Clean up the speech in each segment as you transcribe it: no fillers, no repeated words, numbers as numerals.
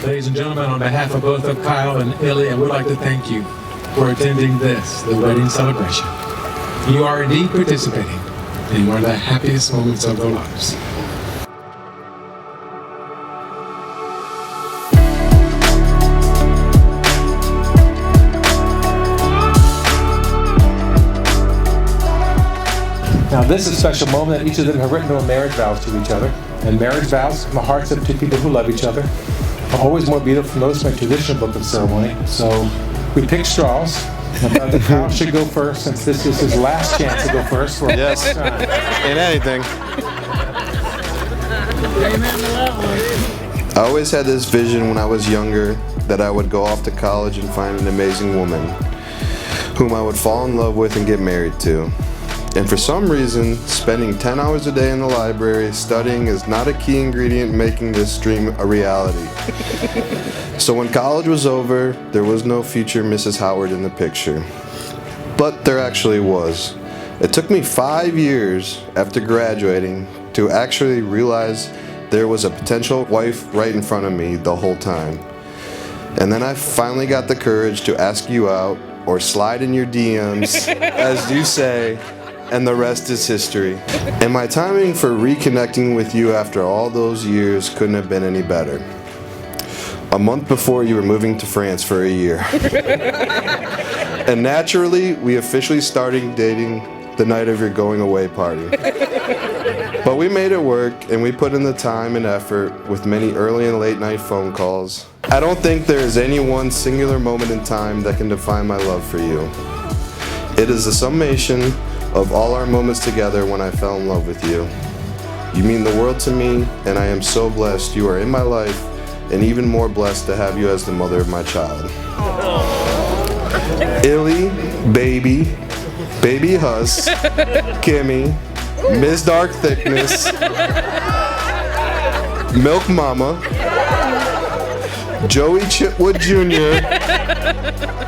Ladies and gentlemen, on behalf of both of Kyle and Illy, I would like to thank you for attending the wedding celebration. You are indeed participating in one of the happiest moments of their lives. Now this is a special moment that each of them have written down marriage vows to each other. And marriage vows from the hearts of two people who love each other are always more beautiful than those from a traditional book of ceremony. So we picked straws. And Brother Kyle should go first, since this is his last chance to go first for a long time. In anything. I always had this vision when I was younger that I would go off to college and find an amazing woman whom I would fall in love with and get married to. And for some reason, spending 10 hours a day in the library studying is not a key ingredient in making this dream a reality. So when college was over, there was no future Mrs. Howard in the picture. But there actually was. It took me 5 years after graduating to actually realize there was a potential wife right in front of me the whole time. And then I finally got the courage to ask you out, or slide in your DMs, as you say, and the rest is history. And my timing for reconnecting with you after all those years couldn't have been any better. A month before you were moving to France for a year. And naturally, we officially started dating the night of your going away party. But we made it work, and we put in the time and effort with many early and late night phone calls. I don't think there is any one singular moment in time that can define my love for you. It is the summation of all our moments together when I fell in love with you. You mean the world to me, and I am so blessed you are in my life, and even more blessed to have you as the mother of my child. Illy, baby Huss, Kimmy, Miss Dark Thickness, Milk Mama, Joey Chitwood Jr.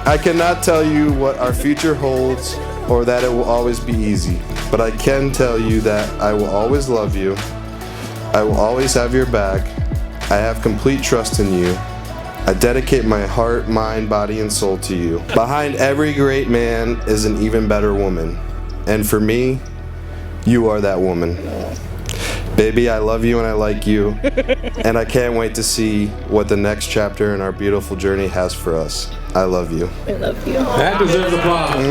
I cannot tell you what our future holds or that it will always be easy, but I can tell you that I will always love you. I will always have your back. I have complete trust in you. I dedicate my heart, mind, body, and soul to you. Behind every great man is an even better woman. And for me, you are that woman. Baby, I love you and I like you. And I can't wait to see what the next chapter in our beautiful journey has for us. I love you. I love you. That deserves applause.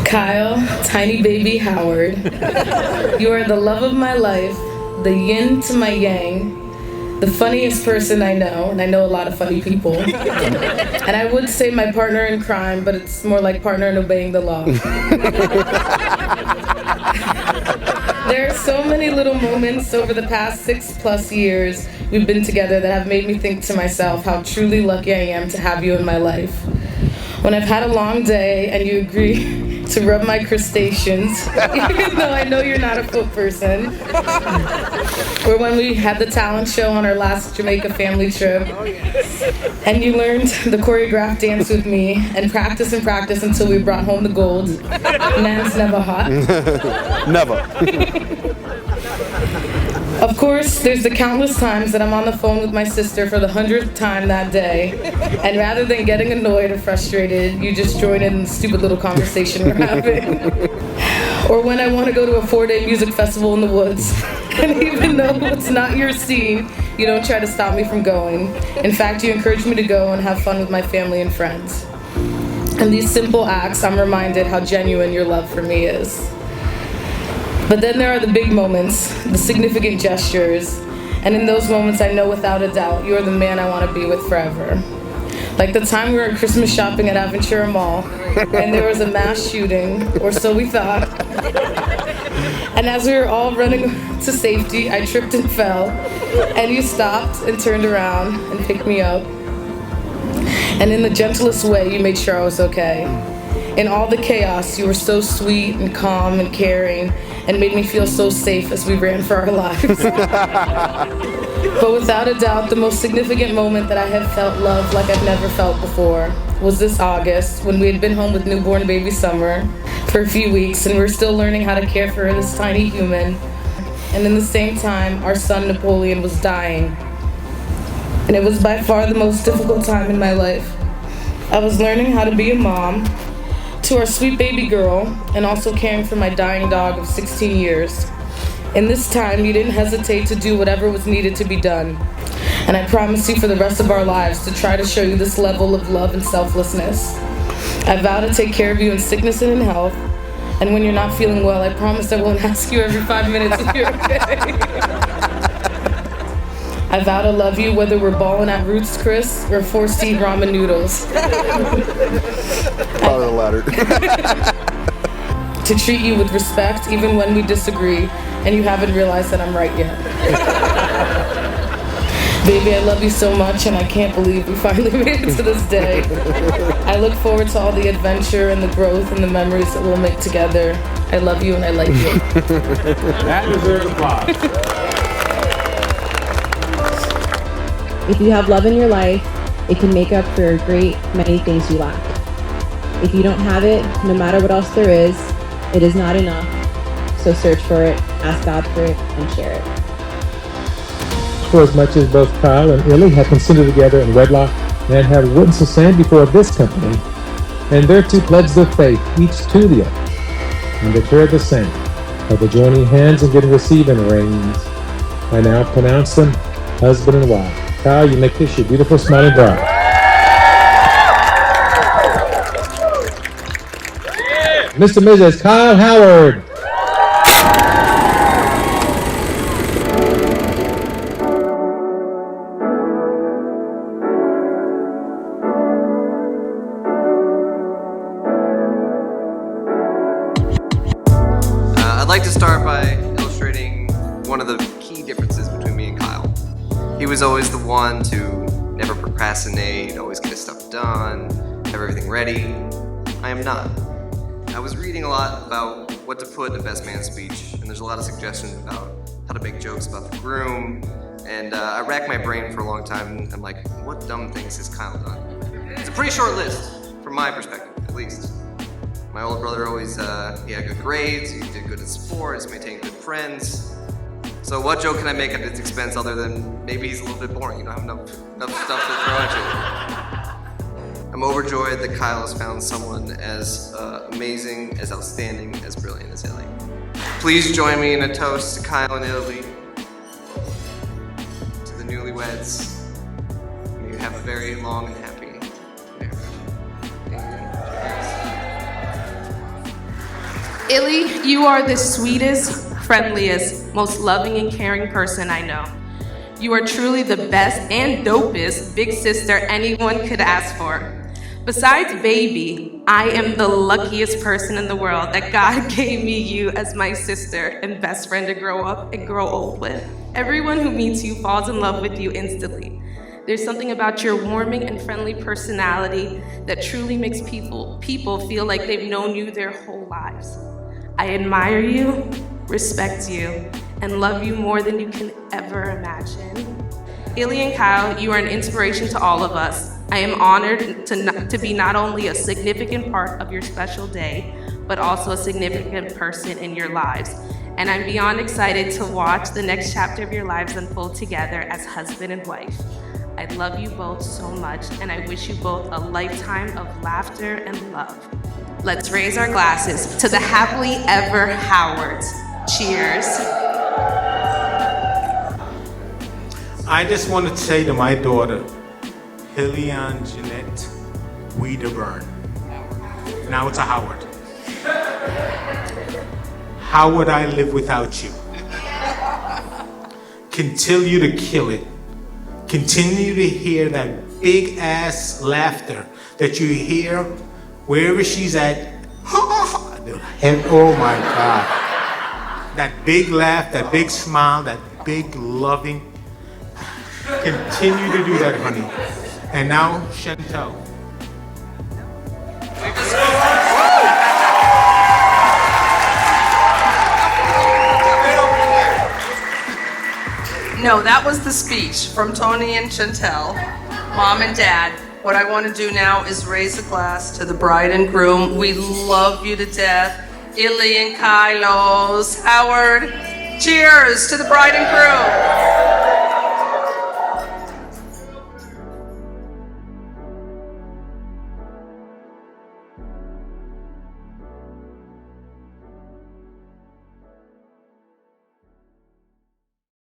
Kyle, tiny baby Howard, you are the love of my life, the yin to my yang, the funniest person I know, and I know a lot of funny people. And I would say my partner in crime, but it's more like partner in obeying the law. There are so many little moments over the past 6+ years we've been together that have made me think to myself how truly lucky I am to have you in my life. When I've had a long day and you agree to rub my crustaceans, even though I know you're not a foot person. Or when we had the talent show on our last Jamaica family trip, and you learned the choreographed dance with me, and practice until we brought home the gold. Man's never hot. Never. Of course, there's the countless times that I'm on the phone with my sister for the 100th time that day, and rather than getting annoyed or frustrated, you just join in the stupid little conversation we're having. Or when I want to go to a 4-day music festival in the woods, and even though it's not your scene, you don't try to stop me from going. In fact, you encourage me to go and have fun with my family and friends. In these simple acts, I'm reminded how genuine your love for me is. But then there are the big moments, the significant gestures, and in those moments I know without a doubt you're the man I want to be with forever. Like the time we were Christmas shopping at Aventura Mall, and there was a mass shooting, or so we thought. And as we were all running to safety, I tripped and fell, and you stopped and turned around and picked me up. And in the gentlest way, you made sure I was okay. In all the chaos, you were so sweet and calm and caring, and made me feel so safe as we ran for our lives. But without a doubt, the most significant moment that I have felt love like I've never felt before was this August, when we had been home with newborn baby Summer for a few weeks, and we're still learning how to care for this tiny human. And in the same time, our son Napoleon was dying. And it was by far the most difficult time in my life. I was learning how to be a mom to our sweet baby girl, and also caring for my dying dog of 16 years. In this time, you didn't hesitate to do whatever was needed to be done. And I promise you for the rest of our lives to try to show you this level of love and selflessness. I vow to take care of you in sickness and in health. And when you're not feeling well, I promise I won't ask you every 5 minutes if you're okay. I vow to love you whether we're balling at Roots Chris or 4C ramen noodles. Probably the latter. To treat you with respect even when we disagree and you haven't realized that I'm right yet. Baby, I love you so much, and I can't believe we finally made it to this day. I look forward to all the adventure and the growth and the memories that we'll make together. I love you and I like you. That deserves applause. If you have love in your life, it can make up for a great many things you lack. If you don't have it, no matter what else there is, it is not enough. So search for it, ask God for it, and share it. For as much as both Kyle and Illy have consented together in wedlock and have witnessed the same before this company, and their two pledged their faith, each to the other, and declared the same, by the joining hands and getting receiving rings, I now pronounce them husband and wife. Kyle, you make this your beautiful smiling bride. Mr. and Mrs. Kyle Howard. I'd like to start by illustrating one of the key differences between me and Kyle. He was always the one to never procrastinate, always get his stuff done, have everything ready. I am not. I was reading a lot about what to put in a best man speech, and there's a lot of suggestions about how to make jokes about the groom, and I racked my brain for a long time, and I'm like, what dumb things has Kyle done? It's a pretty short list, from my perspective, at least. My older brother always, he had good grades, he did good in sports, maintained good friends. So what joke can I make at his expense other than maybe he's a little bit boring, you don't have enough stuff to throw at you. I'm overjoyed that Kyle has found someone as amazing, as outstanding, as brilliant as Illy. Please join me in a toast to Kyle and Illy, to the newlyweds. May you have a very long and happy marriage. Illy, you are the sweetest, friendliest, most loving and caring person I know. You are truly the best and dopest big sister anyone could ask for. Besides baby, I am the luckiest person in the world that God gave me you as my sister and best friend to grow up and grow old with. Everyone who meets you falls in love with you instantly. There's something about your warming and friendly personality that truly makes people feel like they've known you their whole lives. I admire you, respect you, and love you more than you can ever imagine. Illy and Kyle, you are an inspiration to all of us. I am honored to be not only a significant part of your special day, but also a significant person in your lives. And I'm beyond excited to watch the next chapter of your lives unfold together as husband and wife. I love you both so much, and I wish you both a lifetime of laughter and love. Let's raise our glasses to the happily ever Howards. Cheers. I just want to say to my daughter, Hilly Ann Jeanette Wiedeburn. Now it's a Howard. How would I live without you? Continue to kill it. Continue to hear that big ass laughter that you hear wherever she's at. And oh my God. That big laugh, that big smile, that big loving. Continue to do that, honey. And now, Chantel. No, that was the speech from Tony and Chantel, Mom and Dad. What I want to do now is raise a glass to the bride and groom. We love you to death. Illy and Kylos. Howard, cheers to the bride and crew.